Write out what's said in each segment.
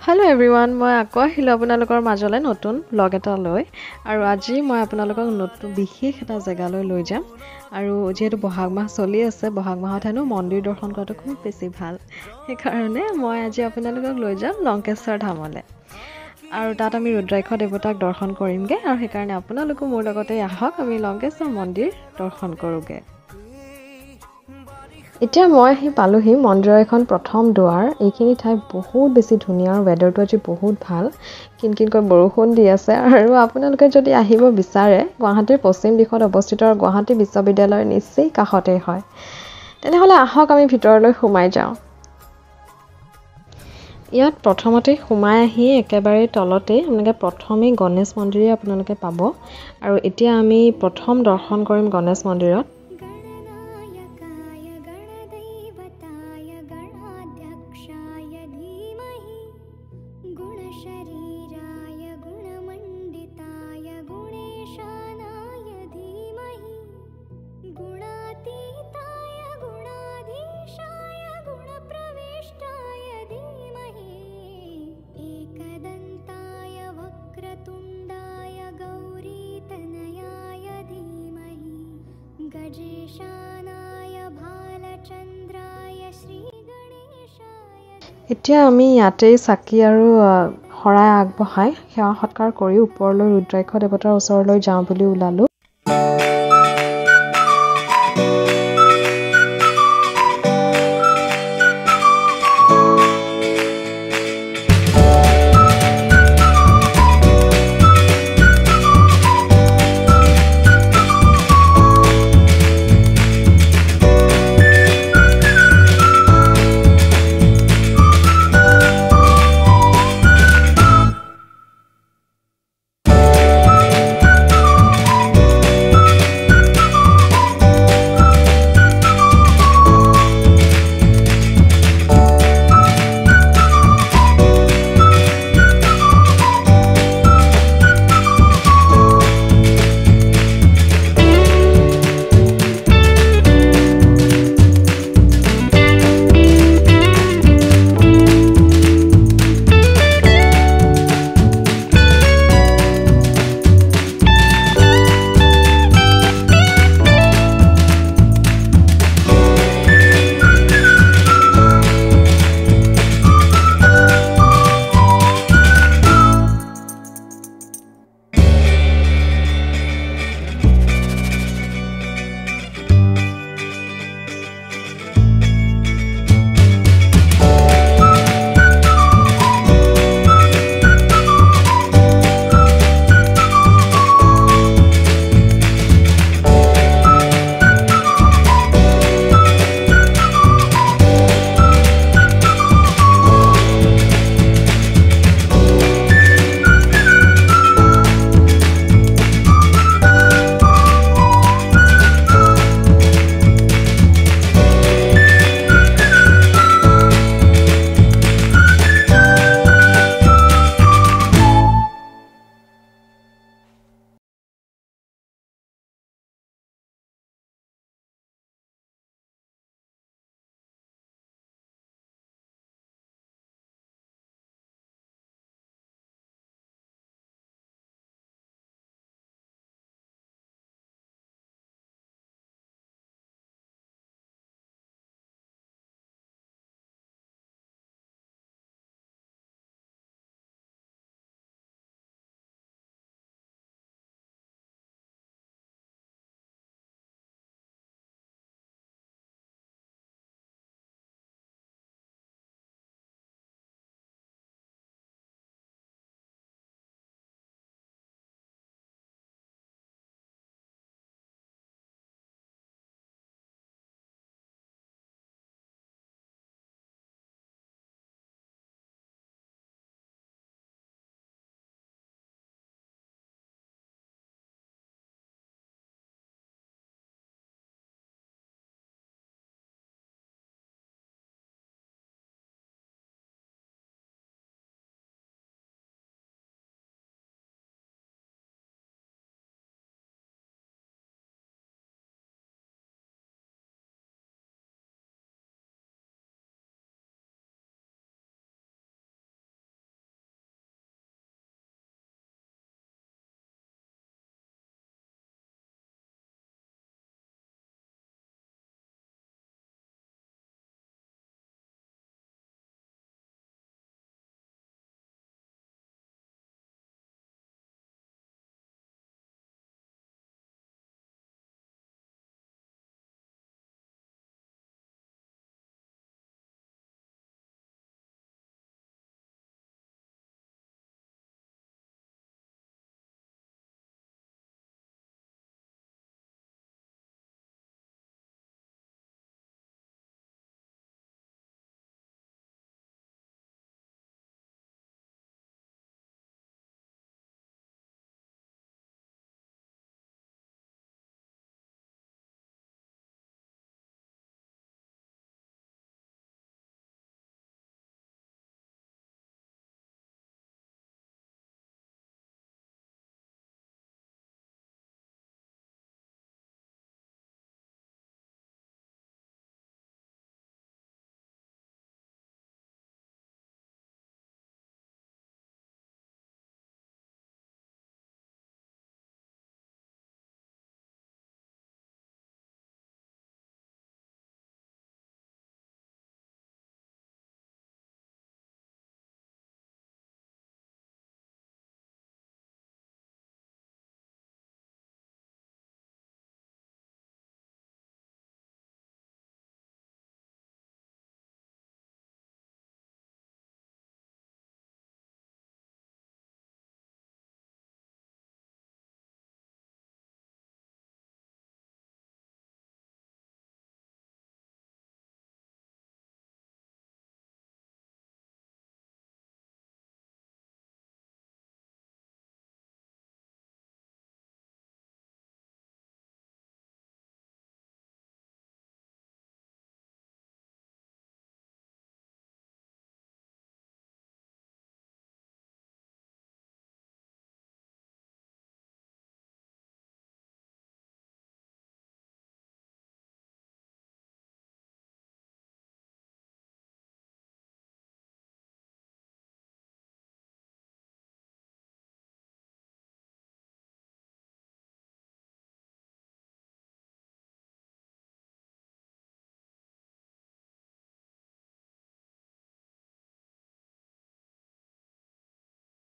Hello everyone, মই আকৌ আহিলো আপোনালোকৰ মাজলৈ নতুন ব্লগ এটা লৈ আৰু আজি মই আপোনালোকক নতুন বিশেষ এটা জেগালৈ লৈ যাম আৰু যেহেতু বহাগ মাহ চলি আছে বহাগ মাহত হেনো মন্দিৰ দৰ্শন কৰাটো খুব বেছি ভাল সেইকাৰণে মই আজি আপোনালোকক লৈ যাম লংকেশ্বৰ ধামলৈ আৰু তাত আমি ৰুদ্ৰাক্ষ দেৱতাক দৰ্শন কৰিমগে আৰু সেইকাৰণে আপোনালোকো মোৰ লগতে আহক আমি লংকেশ্বৰ মন্দিৰ দৰ্শন কৰোগে এতিয়া মই আহি পালোহি মন্দিৰৰ এখন প্ৰথম দুৱাৰ এইখিনি ঠাই বহুত বেছি ধুনীয়া আৰু ৱেডাৰটো আজি বহুত ভাল কিনকিনকৈ বৰষুণ দি আছে আৰু আপোনালোকে যদি আহিব বিচাৰে গুৱাহাটীৰ পশ্চিম দিশত অৱস্থিত গুৱাহাটী বিশ্ববিদ্যালয়ৰ নিচেই কাষতে হয় তেনেহলে আহক আমি ভিতৰলৈ সোমাই যাওঁ ইয়াত প্ৰথমতে সোমাই আহি একেবাৰে তলতে আপোনালোকে প্ৰথমে গণেশ মন্দিৰে আপোনালোকে পাব আৰু এতিয়া আমি প্ৰথম দৰ্শন কৰিম গণেশ মন্দিৰত এতিয়া আমি ইয়াতে চাকি আৰু শৰাই আগবঢ়াই সেৱা সৎকাৰ কৰি ওপৰলৈ ৰুদ্ৰাক্ষ দেৱতাৰ ওচৰলৈ যাওঁ বুলি ওলালো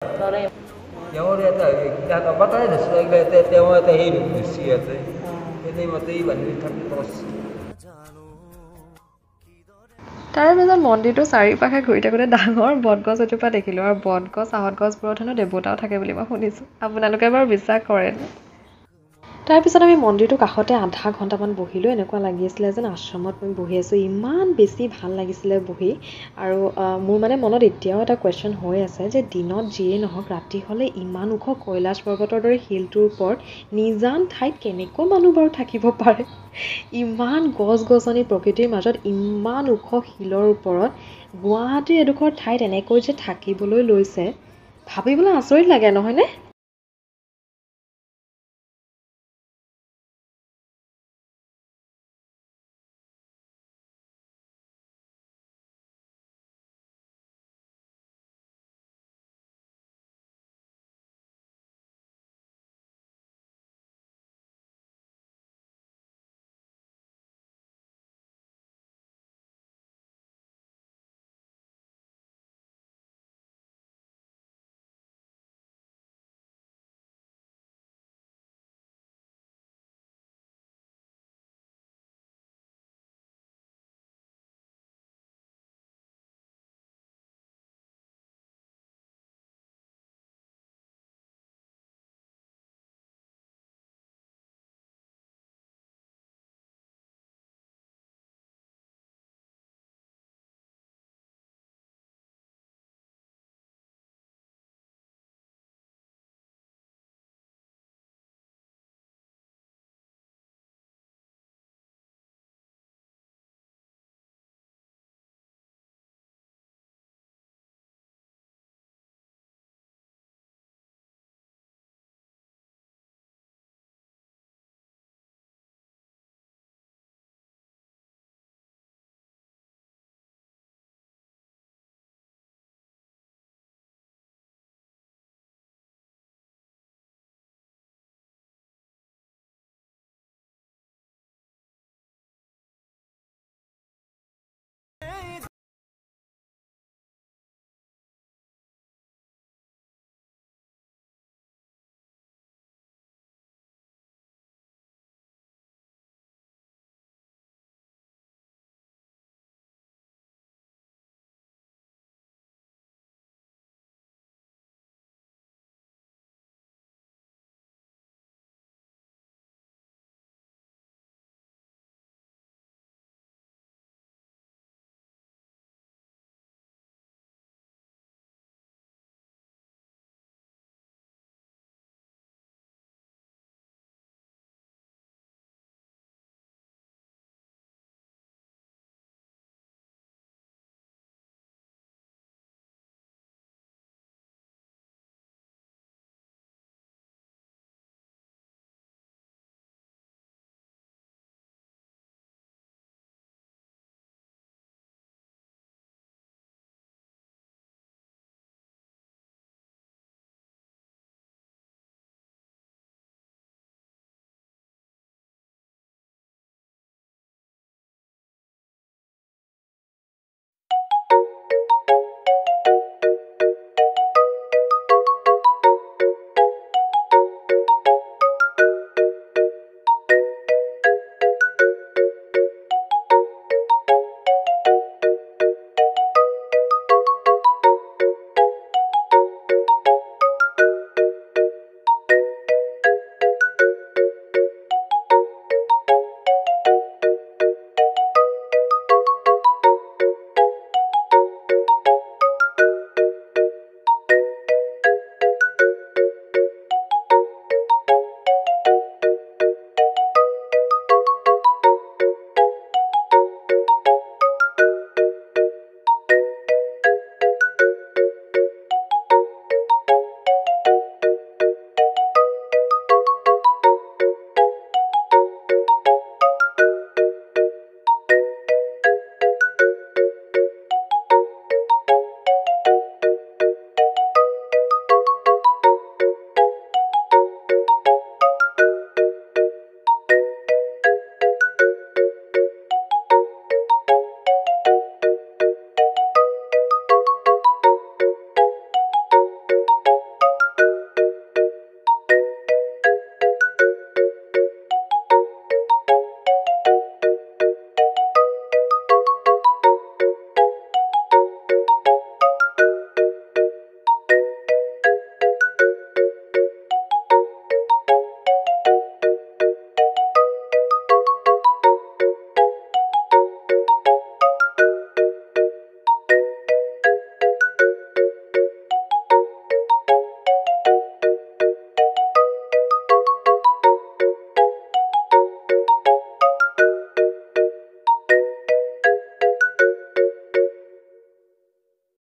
তেওঁৰ এটা কিতাপ অৱতাৰে ধৰিছিল তেওঁ এটা সেই ৰূপ দিছে ইয়াতে সেইমতেই বান্ধি থাকি কৰিছে তাৰে পিছত মন্দিৰটো চাৰিওপাশে ঘূৰি থাকোঁতে ডাঙৰ বটগছ এজোপা দেখিলোঁ আৰু বটগছ আহঁত গছবোৰত হেনো দেৱতাও থাকে বুলি মই শুনিছোঁ আপোনালোকে বাৰু বিশ্বাস কৰেনে তাৰপিছত আমি মন্দিৰটোৰ কাষতে আধা ঘণ্টামান বহিলোঁ এনেকুৱা লাগি আছিলে যেন আশ্ৰমত মই বহি আছোঁ ইমান বেছি ভাল লাগিছিলে বহি আৰু মোৰ মানে মনত এতিয়াও এটা কুৱেশ্যন হৈ আছে যে দিনত যিয়েই নহওক ৰাতি হ'লে ইমান ওখ কৈলাশ পৰ্বতৰ দৰে শিলটোৰ ওপৰত নিজান ঠাইত কেনেকৈ মানুহ বাৰু থাকিব পাৰে ইমান গছ গছনি প্ৰকৃতিৰ মাজত ইমান ওখ শিলৰ ওপৰত গুৱাহাটীৰ এডোখৰ ঠাইত এনেকৈ যে থাকিবলৈ লৈছে ভাবিবলৈ আচৰিত লাগে নহয়নে